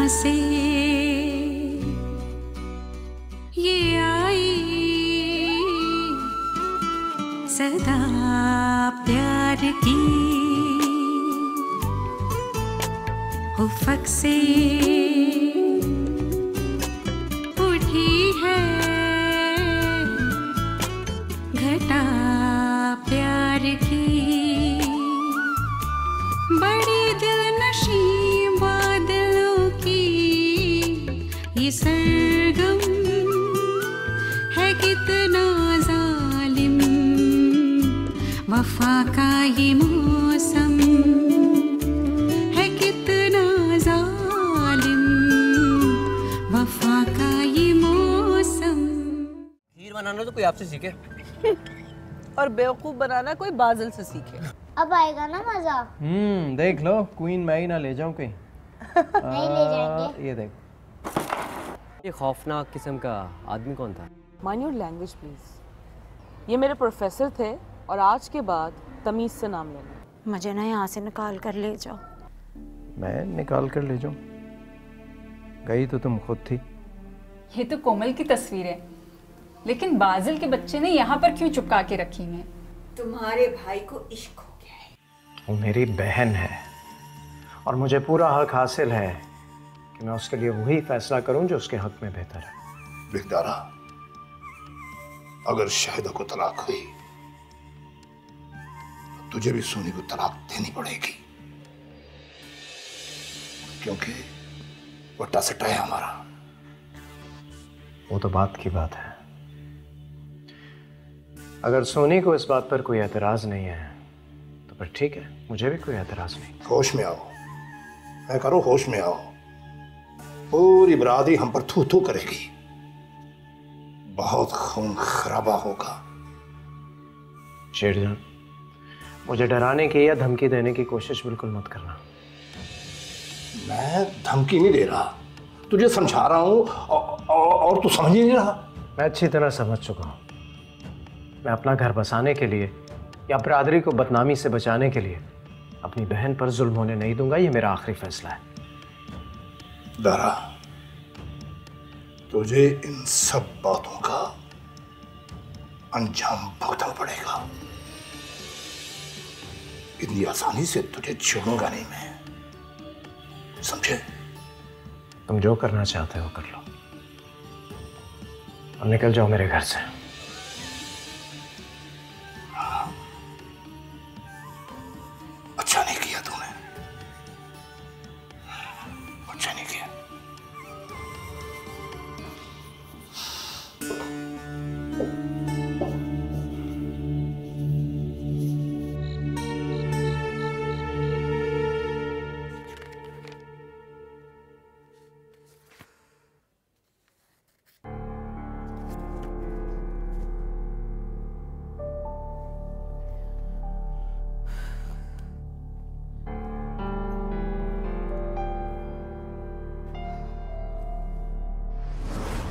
कहाँ से ये आई सदा प्यार की उफ़क़ से उठी है घटा प्यार की। बड़ी दिलनशी बादलों की ये सरगम है कितना जालिम, वफ़ा का ये मौसम है कितना जालिम, वफ़ा का ये मौसम। खीर बनाना तो कोई आपसे सीखे और बेवकूफ बनाना कोई बादल से सीखे। अब आएगा ना मजा। देख लो क्वीन मैं ही ना ले जाऊं कहीं। नहीं ले जाएंगे। ये देख, ये खौफनाक किस्म का आदमी कौन था? Mind your language please. ये मेरे प्रोफेसर थे और आज के बाद तमीज से नाम लेना। मुझे ना यहाँ से निकाल कर ले जाओ। मैं निकाल कर ले जाऊं? गई तो तुम खुद थी। ये तो कोमल की तस्वीर है, लेकिन बाजिल के बच्चे ने यहाँ पर क्यों चिपका के रखी है? तुम्हारे भाई को इश्क हो गया है। वो मेरी बहन है और मुझे पूरा हक हासिल है कि मैं उसके लिए वही फैसला करूं जो उसके हक में बेहतर है। बिगदारा, अगर शाहिदा को तलाक हुई तो तुझे भी सोनी को तलाक देनी पड़ेगी, क्योंकि वट्टा सट्टा है हमारा। वो तो बात की बात है। अगर सोनी को इस बात पर कोई एतराज नहीं है तो फिर ठीक है, मुझे भी कोई एतराज नहीं। होश में आओ, मैं करो होश में आओ। पूरी बरादरी हम पर थू थू करेगी, बहुत खून खराबा होगा। शेरजान, मुझे डराने की या धमकी देने की कोशिश बिल्कुल मत करना। मैं धमकी नहीं दे रहा, तुझे समझा रहा हूं और तू समझ ही नहीं रहा। मैं अच्छी तरह समझ चुका हूं। मैं अपना घर बसाने के लिए या बरादरी को बदनामी से बचाने के लिए अपनी बहन पर जुल्म होने नहीं दूंगा। ये मेरा आखिरी फैसला है। दारा, तुझे इन सब बातों का अंजाम भुगतना पड़ेगा। इतनी आसानी से तुझे छोड़ूंगा नहीं मैं, समझे? तुम जो करना चाहते हो कर लो और निकल जाओ मेरे घर से। अच्छा नहीं किया तूने, अच्छा नहीं किया।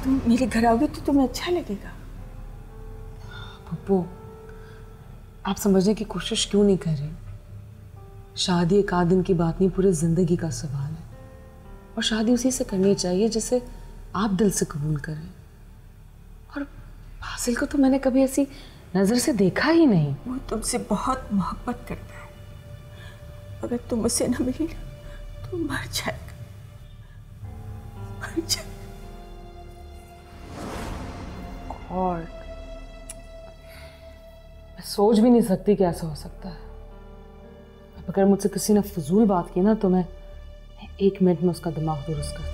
तुम मेरे घर आओगे तो तुम्हें अच्छा लगेगा। पप्पू, आप समझने की कोशिश क्यों नहीं कर रही? शादी एक आध दिन की बात नहीं, पूरे जिंदगी का सवाल है। और शादी उसी से करनी चाहिए जिसे आप दिल से कबूल करें। और फासिल को तो मैंने कभी ऐसी नजर से देखा ही नहीं। वो तुमसे बहुत मोहब्बत करता है। अगर तुम उसे न मिली तो मर जाएगा, मर जाएगा। और मैं सोच भी नहीं सकती कि ऐसा हो सकता है। अब अगर मुझसे किसी ने फजूल बात की ना तो मैं 1 मिनट में उसका दिमाग दुरुस्त कर दूंगी।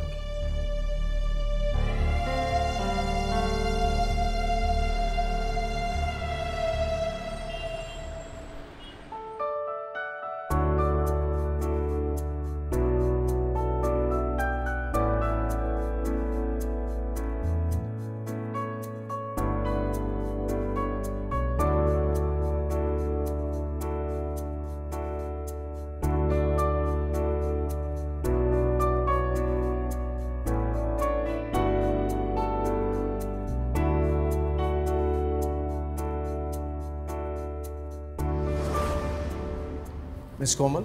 मिस कोमल,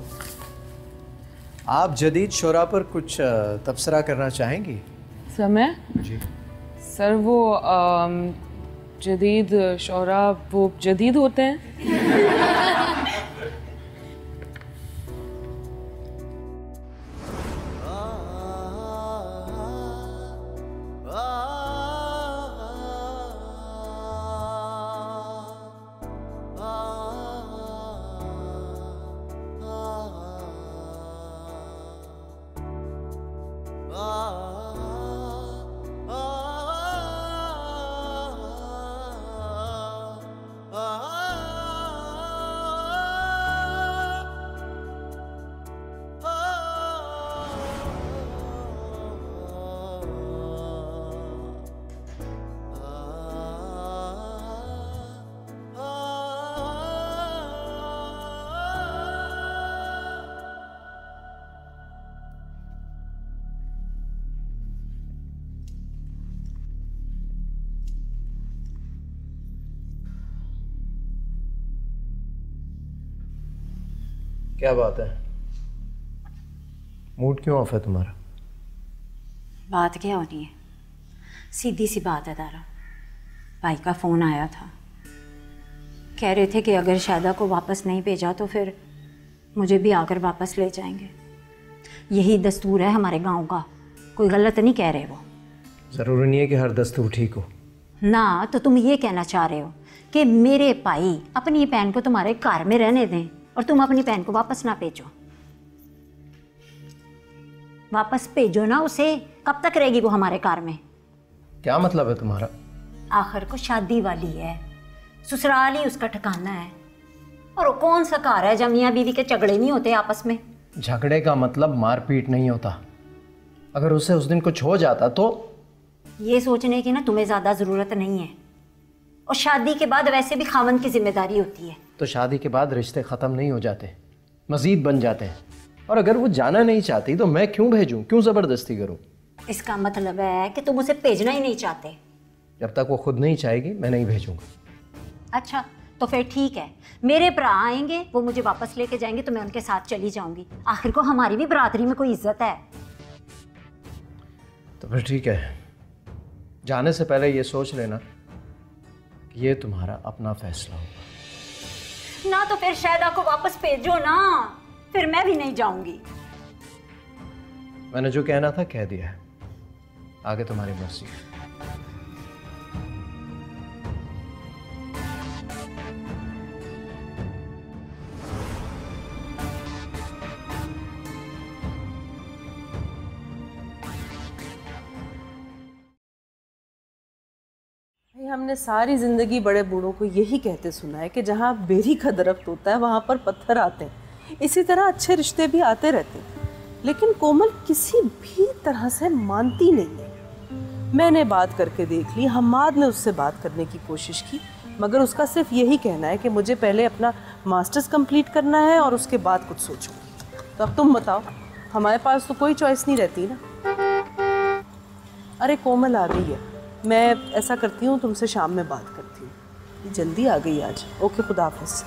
आप जदीद शोरा पर कुछ तबसरा करना चाहेंगी? समय जी सर, वो जदीद शौरा वो जदीद होते हैं? क्या बात है, मूड क्यों ऑफ है तुम्हारा? बात क्या होनी है, सीधी सी बात है तारा। भाई का फ़ोन आया था, कह रहे थे कि अगर शायदा को वापस नहीं भेजा तो फिर मुझे भी आकर वापस ले जाएंगे। यही दस्तूर है हमारे गांव का, कोई गलत नहीं कह रहे वो। ज़रूरी नहीं है कि हर दस्तूर ठीक हो ना। तो तुम ये कहना चाह रहे हो कि मेरे भाई अपनी बहन को तुम्हारे घर में रहने दें और तुम अपनी बहन को वापस ना भेजो? वापस भेजो ना उसे, कब तक रहेगी वो हमारे घर में? क्या मतलब है तुम्हारा? आखिर को शादी वाली है, ससुराल ही उसका ठिकाना है। और वो कौन सा घर है जब मियाँ बीवी के झगड़े नहीं होते आपस में? झगड़े का मतलब मारपीट नहीं होता। अगर उसे उस दिन कुछ हो जाता तो? ये सोचने की ना तुम्हें ज़्यादा ज़रूरत नहीं है। और शादी के बाद वैसे भी खावंद की जिम्मेदारी होती है। तो शादी के बाद रिश्ते ख़त्म नहीं हो जाते, मज़ीद बन जाते हैं। और अगर वो जाना नहीं चाहती तो मैं क्यों भेजूं, क्यों ज़बरदस्ती करूं? इसका मतलब है कि तुम उसे भेजना ही नहीं चाहते। जब तक वो खुद नहीं चाहेगी मैं नहीं भेजूंगा। अच्छा तो फिर ठीक है, मेरे भरा आएंगे, वो मुझे वापस लेके जाएंगे तो मैं उनके साथ चली जाऊंगी। आखिर को हमारी भी बरादरी में कोई इज्जत है। तो फिर ठीक है, जाने से पहले ये सोच लेना कि ये तुम्हारा अपना फैसला होगा। ना तो फिर शायदा को वापस भेजो ना, फिर मैं भी नहीं जाऊंगी। मैंने जो कहना था कह दिया है, आगे तुम्हारी मर्जी। हमने सारी जिंदगी बड़े बूढ़ों को यही कहते सुना है कि जहाँ बेरी का दरख्त होता है वहाँ पर पत्थर आते हैं। इसी तरह अच्छे रिश्ते भी आते रहते हैं, लेकिन कोमल किसी भी तरह से मानती नहीं है। मैंने बात करके देख ली, हम्माद ने उससे बात करने की कोशिश की, मगर उसका सिर्फ यही कहना है कि मुझे पहले अपना मास्टर्स कंप्लीट करना है और उसके बाद कुछ सोचूंगी। तो अब तुम बताओ, हमारे पास तो कोई चॉइस नहीं रहती ना। अरे कोमल आ गई है, मैं ऐसा करती हूँ तुमसे शाम में बात करती हूँ। ये जल्दी आ गई आज। ओके, खुदा हाफिज़।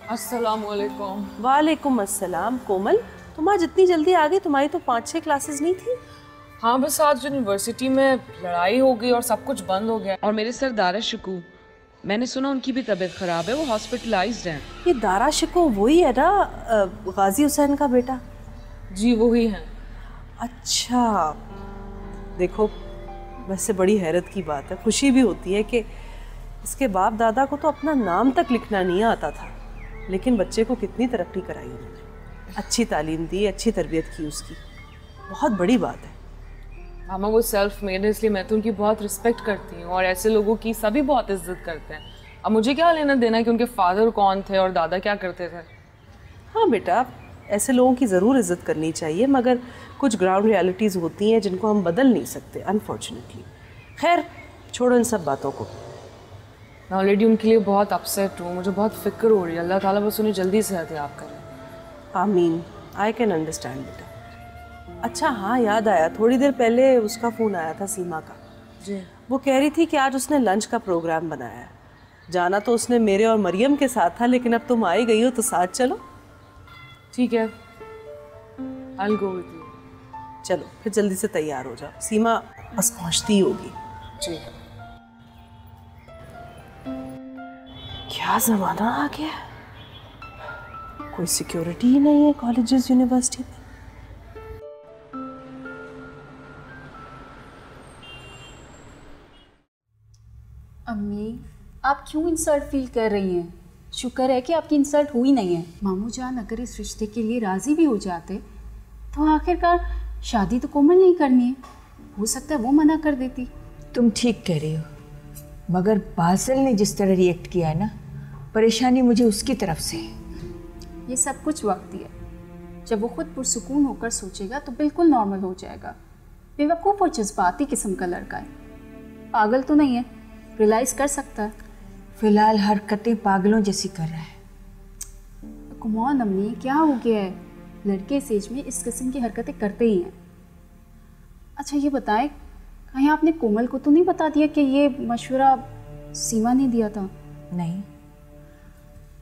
अस्सलाम वालेकुम। वालेकुम अस्सलाम। कोमल, तुम आज इतनी जल्दी आ गई? तुम्हारी तो 5-6 क्लासेस नहीं थी? हाँ, बस आज यूनिवर्सिटी में लड़ाई हो गई और सब कुछ बंद हो गया। और मेरे सर दारा शिकू, मैंने सुना उनकी भी तबीयत खराब है, वो हॉस्पिटलाइज्ड हैं। ये दारा शिकू वही है ना, गाजी हुसैन का बेटा? जी वही है। अच्छा, देखो वैसे बड़ी हैरत की बात है, खुशी भी होती है कि इसके बाप दादा को तो अपना नाम तक लिखना नहीं आता था, लेकिन बच्चे को कितनी तरक्की कराई उन्होंने, अच्छी तालीम दी, अच्छी तरबियत की उसकी, बहुत बड़ी बात है। मामा वो सेल्फ मेड है, इसलिए मैं तो उनकी बहुत रिस्पेक्ट करती हूँ और ऐसे लोगों की सभी बहुत इज्जत करते हैं। अब मुझे क्या लेना देना कि उनके फादर कौन थे और दादा क्या करते थे। हाँ बेटा, ऐसे लोगों की ज़रूर इज़्ज़त करनी चाहिए, मगर कुछ ग्राउंड रियलिटीज़ होती हैं जिनको हम बदल नहीं सकते अनफॉर्चुनेटली। खैर छोड़ो इन सब बातों को। मैं ऑलरेडी उनके लिए बहुत अपसेट हूँ, मुझे बहुत फिक्र हो रही है। अल्लाह ताला बस उन्हें जल्दी सेहत याब करे। आमीन, आई कैन अंडरस्टैंड बेटा। अच्छा हाँ, याद आया, थोड़ी देर पहले उसका फ़ोन आया था सीमा का। जी। वो कह रही थी कि आज उसने लंच का प्रोग्राम बनाया है। जाना तो उसने मेरे और मरियम के साथ था, लेकिन अब तुम आई गई हो तो साथ चलो। ठीक है, I'll go with you. चलो फिर जल्दी से तैयार हो जाओ, सीमा बस पहुंचती होगी। जी। क्या जमाना आ गया, कोई सिक्योरिटी ही नहीं है कॉलेजेस यूनिवर्सिटी में। अम्मी, आप क्यों इंसल्ट फील कर रही हैं? शुक्र है कि आपकी इंसल्ट हुई नहीं है। मामू जान अगर इस रिश्ते के लिए राज़ी भी हो जाते तो आखिरकार शादी तो कोमल नहीं करनी है, हो सकता है वो मना कर देती। तुम ठीक कह रही हो, मगर बादल ने जिस तरह रिएक्ट किया है ना, परेशानी मुझे उसकी तरफ से है। ये सब कुछ वक्त ही है, जब वो खुद पुरसुकून होकर सोचेगा तो बिल्कुल नॉर्मल हो जाएगा। बेवकूफ़ और जज्बाती किस्म का लड़का है, पागल तो नहीं है, रियलाइज़ कर सकता है। फिलहाल हरकतें पागलों जैसी कर रहा है। कम ऑन अम्मी, क्या हो गया है? लड़के इस एज में इस किस्म की हरकतें करते ही हैं। अच्छा ये बताएं, कहीं आपने कोमल को तो नहीं बता दिया कि ये मशवरा सीमा ने दिया था? नहीं,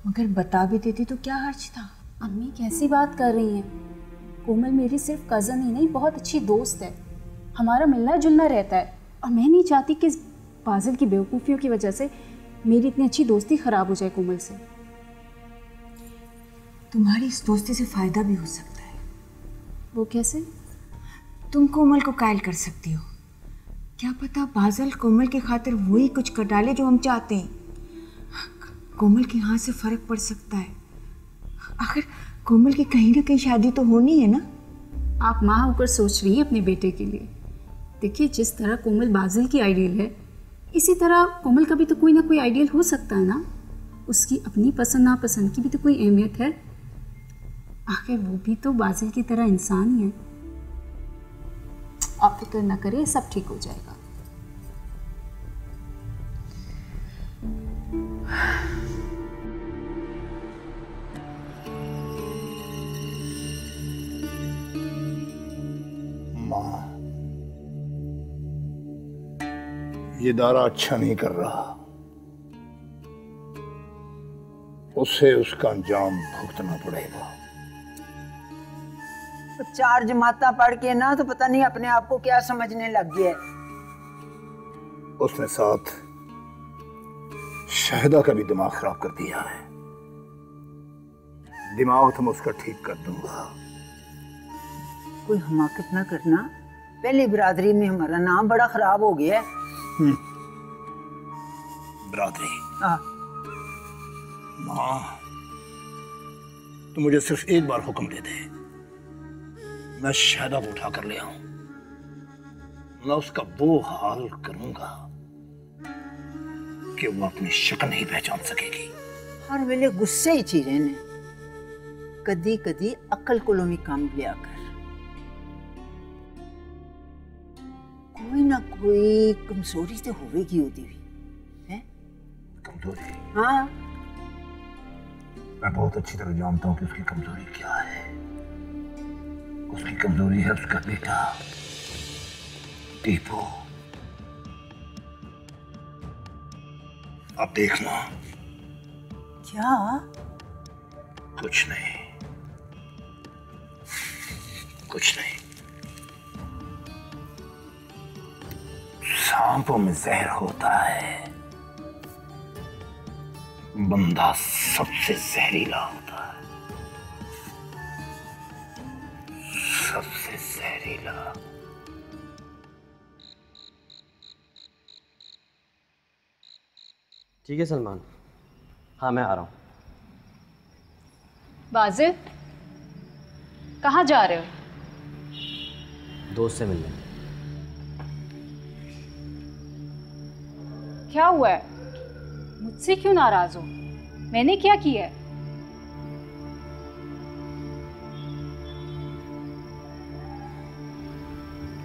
मगर बता भी देती तो क्या हर्ज था। अम्मी कैसी बात कर रही हैं? कोमल मेरी सिर्फ कज़न ही नहीं, बहुत अच्छी दोस्त है, हमारा मिलना जुलना रहता है, और मैं नहीं चाहती कि बादल की बेवकूफ़ियों की वजह से मेरी इतनी अच्छी दोस्ती ख़राब हो जाए कोमल से। तुम्हारी इस दोस्ती से फ़ायदा भी हो सकता है। वो कैसे? तुम कोमल को कायल कर सकती हो, क्या पता बादल कोमल की खातिर वही कुछ कर डाले जो हम चाहते हैं। कोमल के हाथ से फ़र्क पड़ सकता है। आखिर कोमल की कहीं ना कहीं शादी तो होनी है ना। आप माँ होकर सोच रही हैं अपने बेटे के लिए। देखिए, जिस तरह कोमल बादल की आइडियल है, इसी तरह कोमल का भी तो कोई ना कोई आइडियल हो सकता है ना। उसकी अपनी पसंद नापसंद की भी तो कोई अहमियत है। आखिर वो भी तो बादल की तरह इंसान ही है। आप फिक्र ना करिए, सब ठीक हो जाएगा। माँ, ये दारा अच्छा नहीं कर रहा, उसे उसका अंजाम भुगतना पड़ेगा। तो 4 जमाता पढ़ के ना तो पता नहीं अपने आप को क्या समझने लग गया है। उसने साथ शाहिदा का भी दिमाग खराब कर दिया है। दिमाग तो मैं उसका ठीक कर दूंगा। कोई हमाकत ना करना, पहले बिरादरी में हमारा नाम बड़ा खराब हो गया है। बिरादरी? हाँ। माँ, तो मुझे सिर्फ एक बार हुक्म दे दे, मैं शाहिदा को उठा कर ले आऊं। मैं उसका वो हाल करूंगा कि वो अपनी शक्ल नहीं पहचान सकेगी। हर वेले गुस्से ही ची रहने, कदी कदी अकल कोलों भी काम लिया कर। कोई ना कोई कमजोरी तो होगी होती हुई है। कमजोरी? हाँ, मैं बहुत अच्छी तरह जानता हूँ कि उसकी कमजोरी क्या है। उसकी कमजोरी है उसका बेटा टीपू। अब देखना। क्या? कुछ नहीं, कुछ नहीं। सांपों में जहर होता है, बंदा सबसे जहरीला होता है, सबसे जहरीला। ठीक है सलमान, हाँ मैं आ रहा हूँ। बाजिल, कहाँ जा रहे हो? दोस्त से मिलने। क्या हुआ है? मुझसे क्यों नाराज हो? मैंने क्या किया है?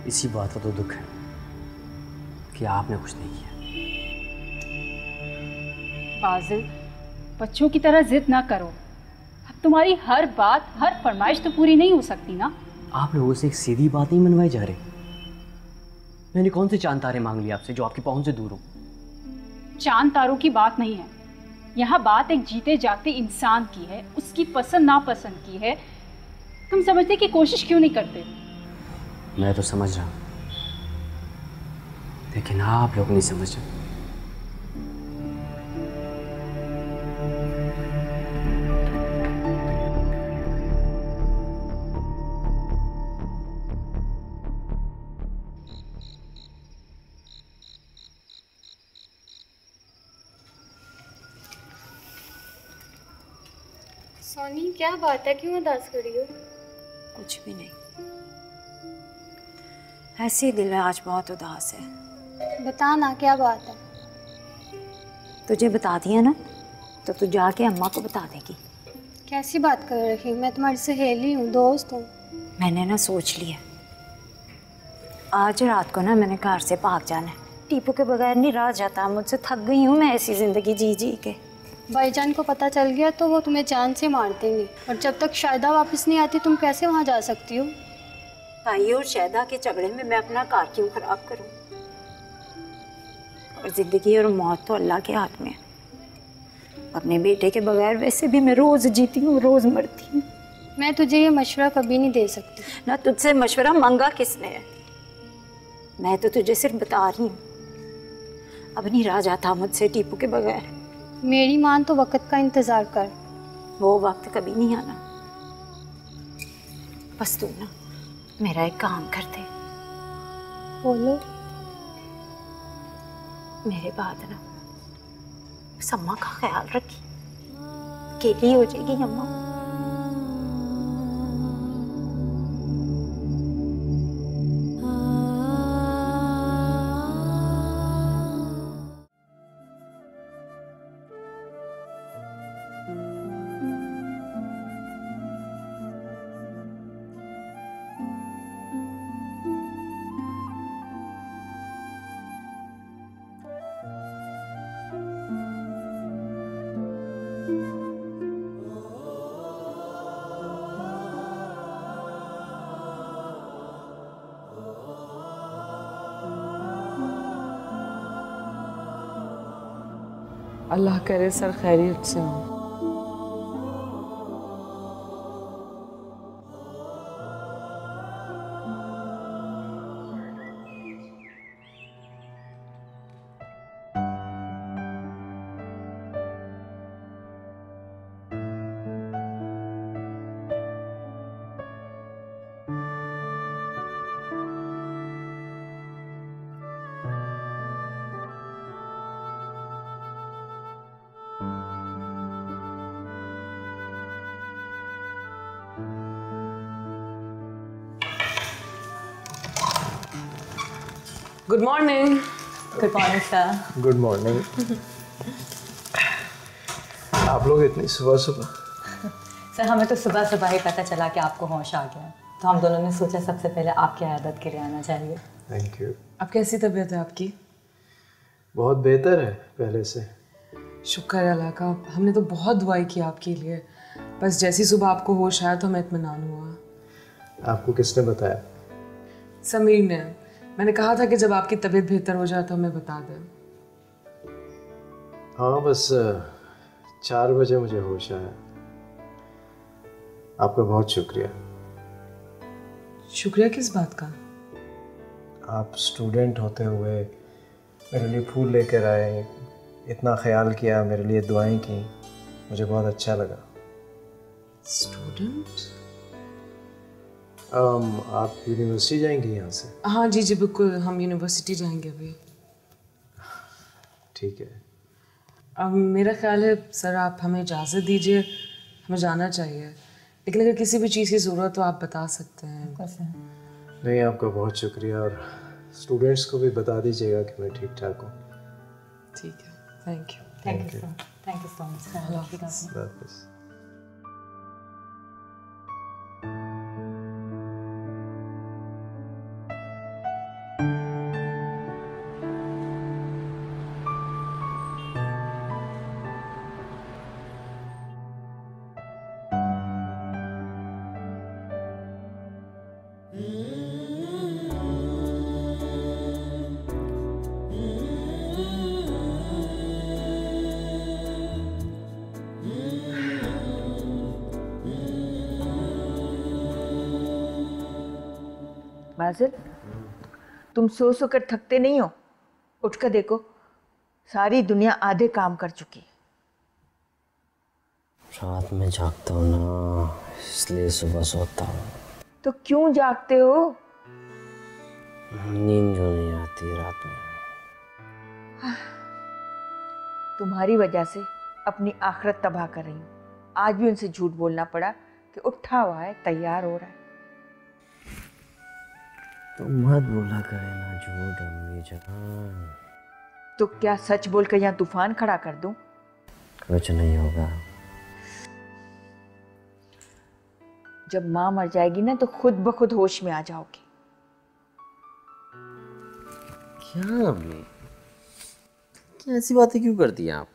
इसी बात का तो दुख है कि आपने कुछ नहीं किया। बाजिल, बच्चों की तरह जिद ना करो। अब तुम्हारी हर बात, हर फरमाइश तो पूरी नहीं हो सकती ना। आप लोगों से एक सीधी बात नहीं मनवाई जा रही। मैंने कौन से चांद तारे मांग लिए आपसे जो आपकी पहुंच से दूर हो? चांद तारों की बात नहीं है, यहाँ बात एक जीते जागते इंसान की है, उसकी पसंद नापसंद की है, तुम समझने की कोशिश क्यों नहीं करते? मैं तो समझ रहा हूँ, लेकिन आप लोग नहीं समझ रहे। सोनी, क्या बात है, क्यों उदास खड़ी हो? कुछ भी नहीं, ऐसे ही दिल है आज बहुत उदास है। बता ना, क्या बात है? तुझे बता दिया ना, तो तू जाके अम्मा को बता देगी। कैसी बात कर रही हूँ? मैं तुम्हारी सहेली हूँ, दोस्त हूँ। मैंने ना सोच लिया, आज रात को ना मैंने घर से भाग जाना है। टीपू के बगैर नहीं रहा जाता, मुझसे थक गई हूँ मैं ऐसी ज़िंदगी जी जी के। भाईजान को पता चल गया तो वो तुम्हें जान से मार देंगे, और जब तक शायदा वापस नहीं आती तुम कैसे वहाँ जा सकती हो? भाई और शायदा के झगड़े में मैं अपना कार क्यों खराब करूं? और जिंदगी और मौत तो अल्लाह के हाथ में है। अपने बेटे के बगैर वैसे भी मैं रोज जीती हूँ, रोज मरती हूँ। मैं तुझे ये मशवरा कभी नहीं दे सकती। ना तुझसे मशवरा मांगा किसने है? मैं तो तुझे सिर्फ बता रही हूँ, अब नहीं रहा जाता मुझसे टीपू के बगैर। मेरी मान तो वक्त का इंतजार कर, वो वक्त कभी नहीं आना। बस तू ना मेरा एक काम कर दे। बोलो। मेरे बाद ना बस अम्मा का ख्याल रखी, अकेली हो जाएगी अम्मा। अल्लाह करे सर खैरियत से हो। Good morning. Good morning sir. Good morning. आप लोग इतनी सुबह सुबह? सर हमें तो सुबह सुबह ही पता चला कि आपको होश आ गया, तो हम दोनों ने सोचा सबसे पहले आपकी इयादत के लिए आना चाहिए। Thank you. अब कैसी तबीयत है आपकी? बहुत बेहतर है पहले से। शुक्र है अल्लाह का। हमने तो बहुत दुआई की आपके लिए, बस जैसी सुबह आपको होश आया तो हमें इत्मीनान हुआ। आपको किसने बताया? समीर ने। मैंने कहा था कि जब आपकी तबीयत बेहतर हो जाए तो हमें बता दें। हाँ बस 4 बजे मुझे होश आया। आपका बहुत शुक्रिया। शुक्रिया किस बात का? आप स्टूडेंट होते हुए मेरे लिए फूल लेकर आए, इतना ख्याल किया, मेरे लिए दुआएं की, मुझे बहुत अच्छा लगा। स्टूडेंट? आप यूनिवर्सिटी जाएंगे यहाँ से? हाँ जी जी बिल्कुल, हम यूनिवर्सिटी जाएंगे अभी। ठीक है। अब मेरा ख्याल है सर आप हमें इजाज़त दीजिए, हमें जाना चाहिए, लेकिन अगर किसी भी चीज़ की ज़रूरत हो आप बता सकते हैं। नहीं, आपका बहुत शुक्रिया, और स्टूडेंट्स को भी बता दीजिएगा कि मैं ठीक ठाक हूँ। ठीक है, thank you. Thank you so much. Basil, तुम सो सो कर थकते नहीं हो? उठ कर देखो, सारी दुनिया आधे काम कर चुकी है। रात में जागता हूँ ना, इसलिए सुबह सोता हूँ। तो क्यों जागते हो? नींद जो नहीं आती रात में। तुम्हारी वजह से अपनी आखिरत तबाह कर रही हूँ। आज भी उनसे झूठ बोलना पड़ा कि उठा हुआ है, तैयार हो रहा है। तो मत बोला करे ना झूठ अम्मी जान। तो क्या सच बोलकर यहाँ तूफान खड़ा कर दूं? कुछ नहीं होगा। जब माँ मर जाएगी ना तो खुद ब खुद होश में आ जाओगे। क्या अम्मी, क्या ऐसी बातें क्यों करती हैं आप?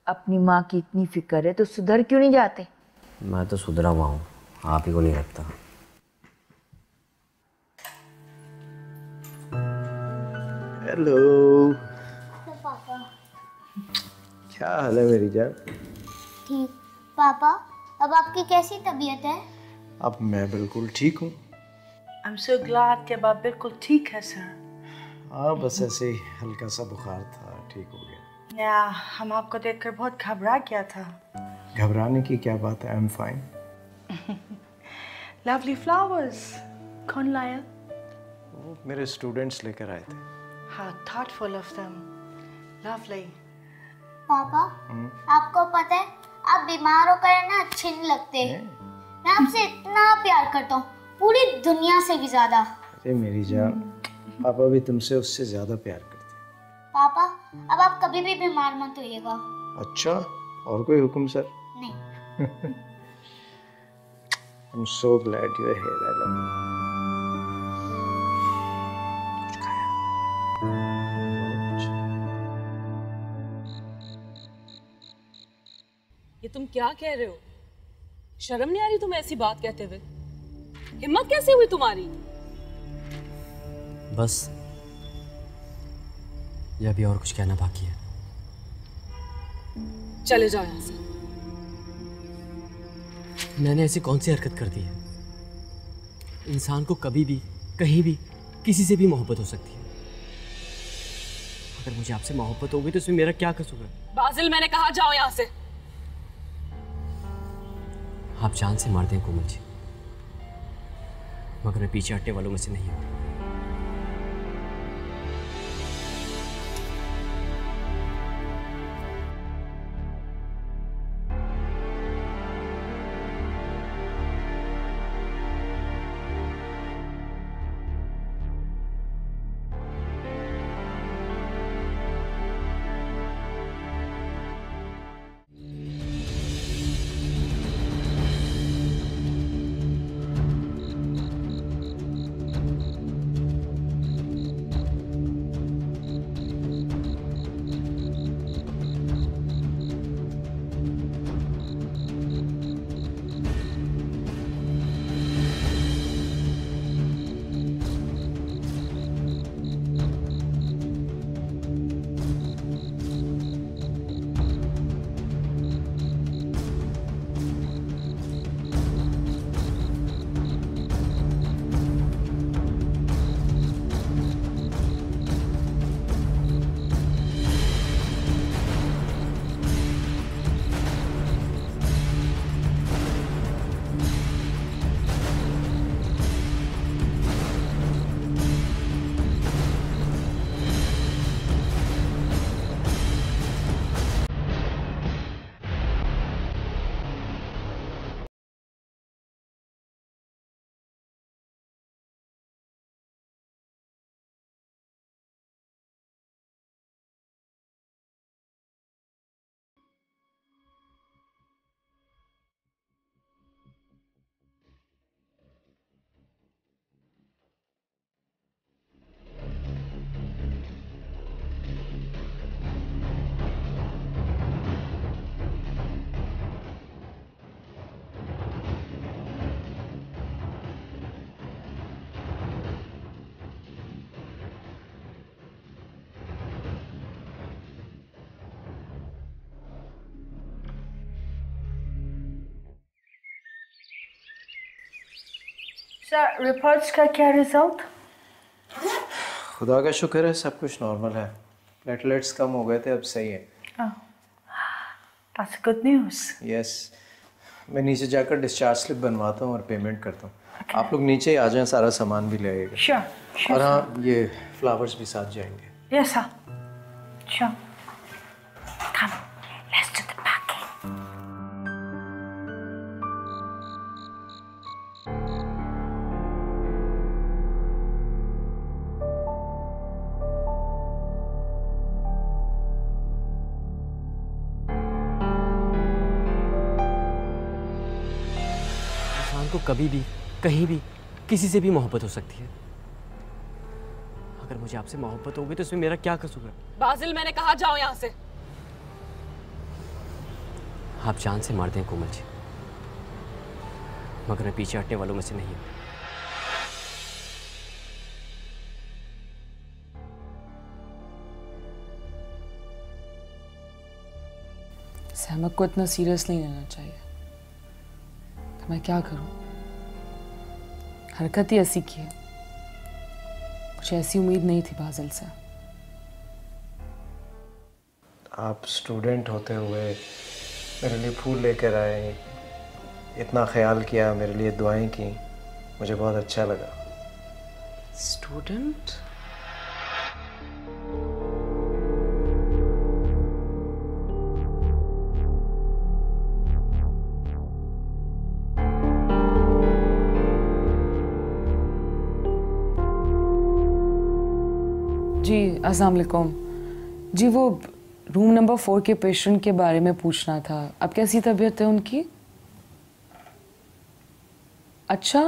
अपनी माँ की इतनी फिक्र है तो सुधर क्यों नहीं जाते? मैं तो सुधरा हुआ हूँ, आप ही को नहीं लगता। हेलो पापा। क्या हाल है मेरी जान? ठीक। पापा, अब आपकी कैसी तबीयत है? अब मैं बिल्कुल ठीक हूँ। I'm so glad कि अब आप बिल्कुल ठीक है सर। हाँ, बस ऐसे ही हल्का सा बुखार था, ठीक हो गया। या हम आपको देखकर बहुत घबरा गया था। घबराने की क्या बात है, I am fine. Lovely flowers कौन लाया? वो मेरे स्टूडेंट्स लेकर आए थे। How thoughtful of them. Lovely. पापा, आपको पता है आप बीमार होकर ना अच्छे नहीं लगते। मैं आपसे इतना प्यार करता हूँ, पूरी दुनिया से भी ज्यादा। अरे मेरी जान, पापा भी तुमसे उससे ज्यादा प्यार करते हैं। पापा, अब आप कभी भी बीमार मत होइएगा। अच्छा, और कोई हुक्म सर? नहीं। I'm so glad you're here. I love you. ये तुम क्या कह रहे हो? शर्म नहीं आ रही तुम्हें ऐसी बात कहते हुए? हिम्मत कैसे हुई तुम्हारी? बस ये अभी और कुछ कहना बाकी है। चले जाओ यहाँ से। मैंने ऐसी कौन सी हरकत कर दी है? इंसान को कभी भी कहीं भी किसी से भी मोहब्बत हो सकती है। अगर मुझे आपसे मोहब्बत हो गई तो इसमें मेरा क्या कसूर है? बाजिल, मैंने कहा जाओ यहाँ से। आप जान से मार दें कोमल जी, मगर मैं पीछे हटने वालों में से नहीं हूं। सर रिपोर्ट्स का क्या रिजल्ट? खुदा का शुक्र है, सब कुछ नॉर्मल है। प्लेटलेट्स कम हो गए थे, अब सही है। That's good news. यस, मैं नीचे जाकर डिस्चार्ज स्लिप बनवाता हूँ और पेमेंट करता हूँ। आप लोग नीचे ही आ जाएं, सारा सामान भी ले आइएगा। Sure. और हाँ, ये फ्लावर्स भी साथ जाएंगे। Yes, sir. Sure. Come, let's do the packing. इंसान को कभी भी, कहीं भी, किसी से भी मोहब्बत हो सकती है। अगर मुझे आपसे मोहब्बत होगी तो इसमें मेरा क्या कसूर है? बाजिल, मैंने कहा जाओ यहाँ से। आप जान से मारते हैं कोमल जी, मगर मैं पीछे हटने वालों में से नहीं हूं। सहमत को इतना सीरियस नहीं लेना चाहिए। तो मैं क्या करूं? हरकत ही ऐसी की है। मुझे ऐसी उम्मीद नहीं थी बाजिल से। आप स्टूडेंट होते हुए मेरे लिए फूल लेकर आए, इतना ख्याल किया, मेरे लिए दुआएं की, मुझे बहुत अच्छा लगा। स्टूडेंट? जी अस्सलाम वालेकुम। जी वो रूम नंबर 4 के पेशेंट के बारे में पूछना था। अब कैसी तबीयत है उनकी? अच्छा,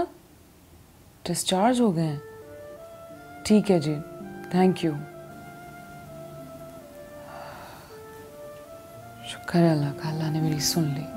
डिस्चार्ज हो गए हैं। ठीक है जी, थैंक यू। शुक्र है अल्लाह का, अल्लाह ने मेरी सुन ली।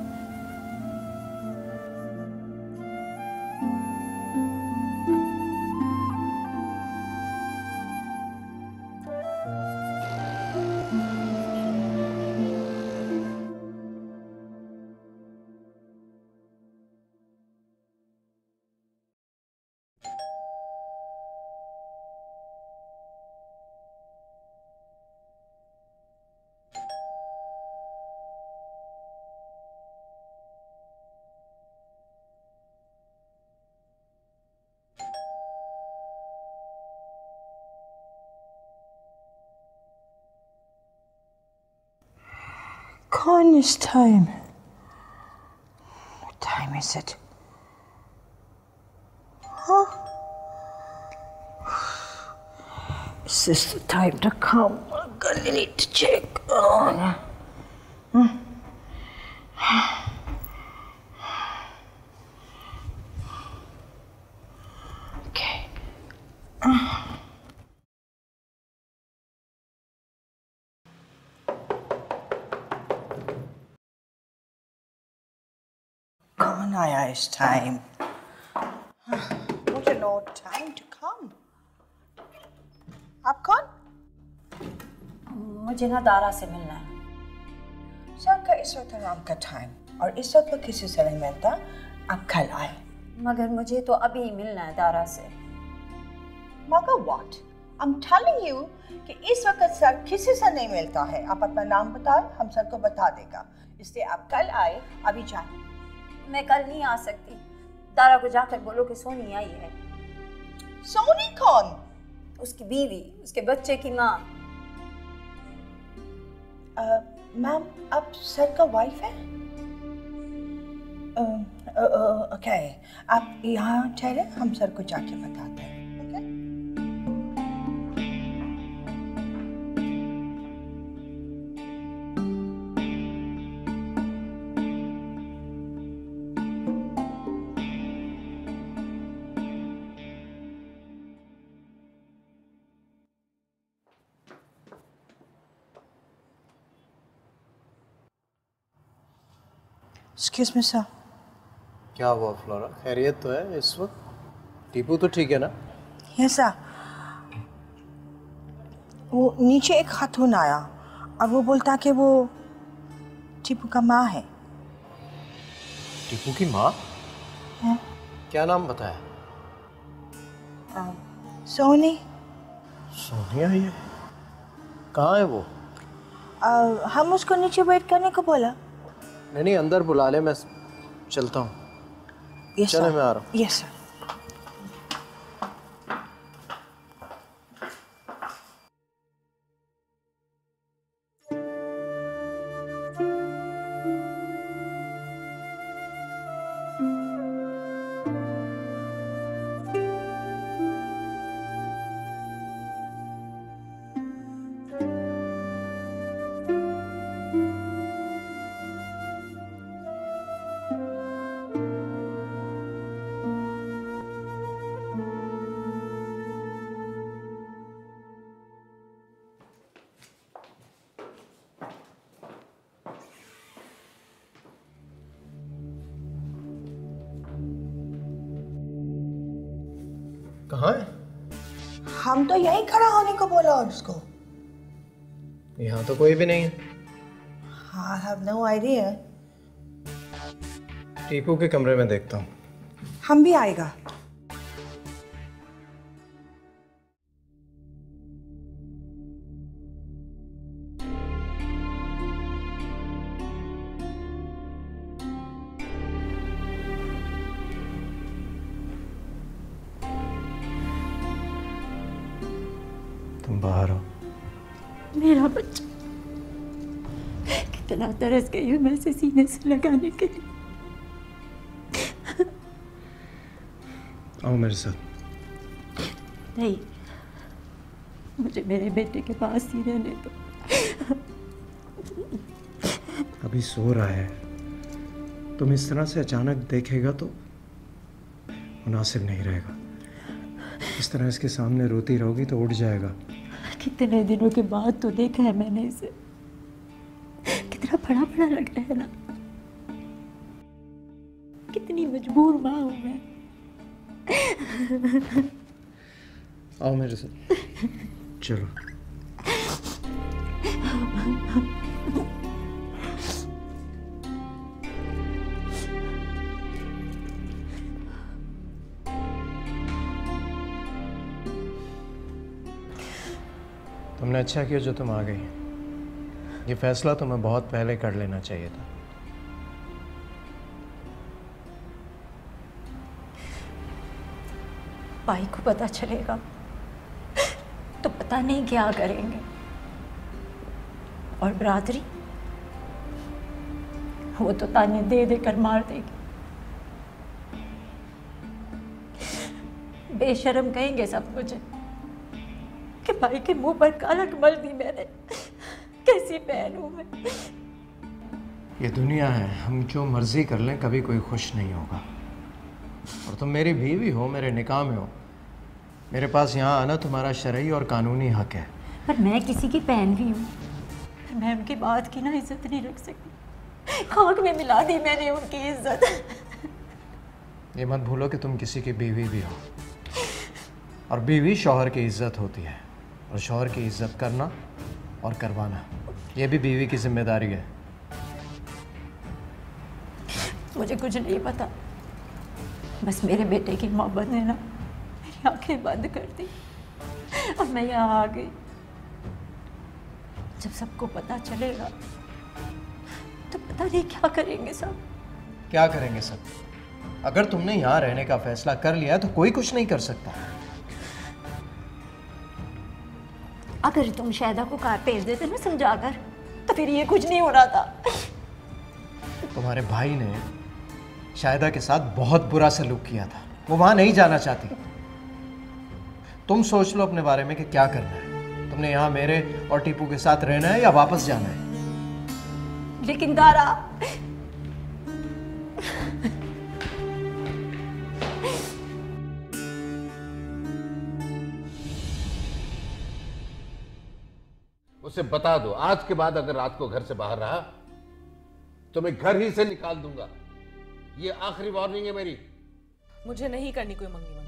Gone is time. What time is it? Huh? Is this the time to come? I'm gonna need to check. Okay. कौन आया इस टाइम? मुझे नो टाइम टू कम। आप कौन? मुझे ना दारा से मिलना है। सर का इस वक्त आराम का टाइम, और इस वक्त वो किसी से नहीं मिलता। आप कल आए। मगर मुझे तो अभी ही मिलना है दारा से। मगर what? I am telling you कि इस वक्त सर किसी से नहीं मिलता है। आप अपना नाम बताएं, हम सर को बता देगा। इसलिए आप कल आए, अभी जाए। मैं कल नहीं आ सकती। दारा को जाकर बोलो कि सोनी आई है। सोनी कौन? उसकी बीवी, उसके बच्चे की माँ। मैम, आप सर का वाइफ है? ओके, आप यहाँ ठहरे, हम सर को जाके बताते हैं। Excuse me, sir. क्या हुआ फ्लोरा? खैरियत तो है इस वक्त? टीपू तो ठीक है ना? Yes, sir. वो नीचे एक खातून आया और वो बोलता कि वो टीपू का माँ है। टीपू की माँ? है? क्या नाम बताया? सोनी। सोनिया ये कहाँ है वो? हम उसको नीचे वेट करने को बोला। नहीं, अंदर बुला ले, मैं चलता हूँ। चले, मैं आ रहा हूँ। Yes sir. कहाँ है? हम तो यहीं खड़ा होने को बोला और उसको। यहाँ तो कोई भी नहीं है। I have no idea। Tipu के कमरे में देखता हूँ। हम भी आएगा। तुम बाहर हो। मेरा बच्चा, कितना तरस गई हूँ मैं इसे सीने से लगाने के लिए। आओ मेरे साथ। नहीं, मुझे मेरे बेटे के पास ही रहने दो। अभी सो रहा है, तुम इस तरह से अचानक देखेगा तो मुनासिब नहीं रहेगा। इस तरह इसके सामने रोती रहोगी तो उठ जाएगा। कितने दिनों के बाद तो देखा है मैंने इसे, कितना बड़ा बड़ा लग रहा है ना। कितनी मजबूर माँ हूँ मैं। आओ मेरे साथ, चलो। तुमने अच्छा किया जो तुम आ गई। ये फैसला तुम्हें बहुत पहले कर लेना चाहिए था। भाई को पता चलेगा तो पता नहीं क्या करेंगे, और बरादरी वो तो ताने दे दे कर मार देगी। बेशर्म कहेंगे सब मुझे कि भाई के मुंह पर कलंक मल दी मैंने। कैसी बहन हूं मैं। ये दुनिया है, हम जो मर्जी कर लें कभी कोई खुश नहीं होगा। और तुम मेरी बीवी हो, मेरे निकाह में हो। मेरे पास यहाँ आना तुम्हारा शरई और कानूनी हक है। पर मैं किसी की बहन भी हूँ, मैं उनकी बात की ना इज्जत नहीं रख सकती। खाक में मिला दी मैंने उनकी इज्जत। ये मत भूलो कि तुम किसी की बीवी भी हो, और बीवी शौहर की इज्जत होती है, और शौहर की इज्जत करना और करवाना ये भी बीवी की जिम्मेदारी है। मुझे कुछ नहीं पता, बस मेरे बेटे की मोहब्बत ने ना मेरी आंखें बंद कर दी और मैं यहाँ आ गई। जब सबको पता चलेगा तो पता नहीं क्या करेंगे सब। क्या करेंगे सब? अगर तुमने यहाँ रहने का फैसला कर लिया तो कोई कुछ नहीं कर सकता। अगर तुम शायदा को कार भेज देते ना समझाकर, तो फिर ये कुछ नहीं हो रहा था। तुम्हारे भाई ने शायदा के साथ बहुत बुरा सलूक किया था, वो वहां नहीं जाना चाहती। तुम सोच लो अपने बारे में कि क्या करना है। तुमने यहाँ मेरे और टीपू के साथ रहना है या वापस जाना है? लेकिन दारा, उसे बता दो आज के बाद अगर रात को घर से बाहर रहा तो मैं घर ही से निकाल दूंगा। ये आखिरी वार्निंग है मेरी। मुझे नहीं करनी कोई मंगी मंगी।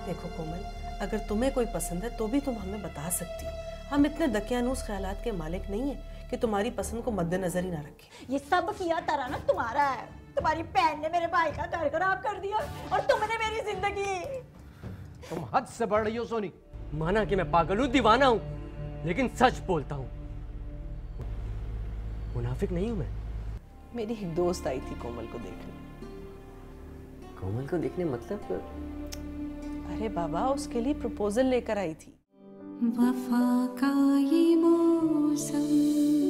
देखो कोमल, अगर तुम्हें कोई पसंद है तो भी तुम हमें बता सकती हो। हम इतने दकियानूस ख्यालात के मालिक नहीं है कि तुम्हारी पसंद को मद्देनजर ही ना रखें। ये सब किया तारा ना तुम्हारा है। तुम्हारी बहन ने मेरे भाई का घर खराब कर दिया और तुमने मेरी जिंदगी। तुम हद से बढ़ रही हो सोनी। माना कि मैं पागल हूं, दीवाना हूं, लेकिन सच बोलता हूं। मुनाफिक नहीं हूं मैं। मेरी एक दोस्त आई थी कोमल को देखने। कोमल को देखने मतलब? अरे बाबा, उसके लिए प्रपोजल लेकर आई थी। वफा का ये मौसम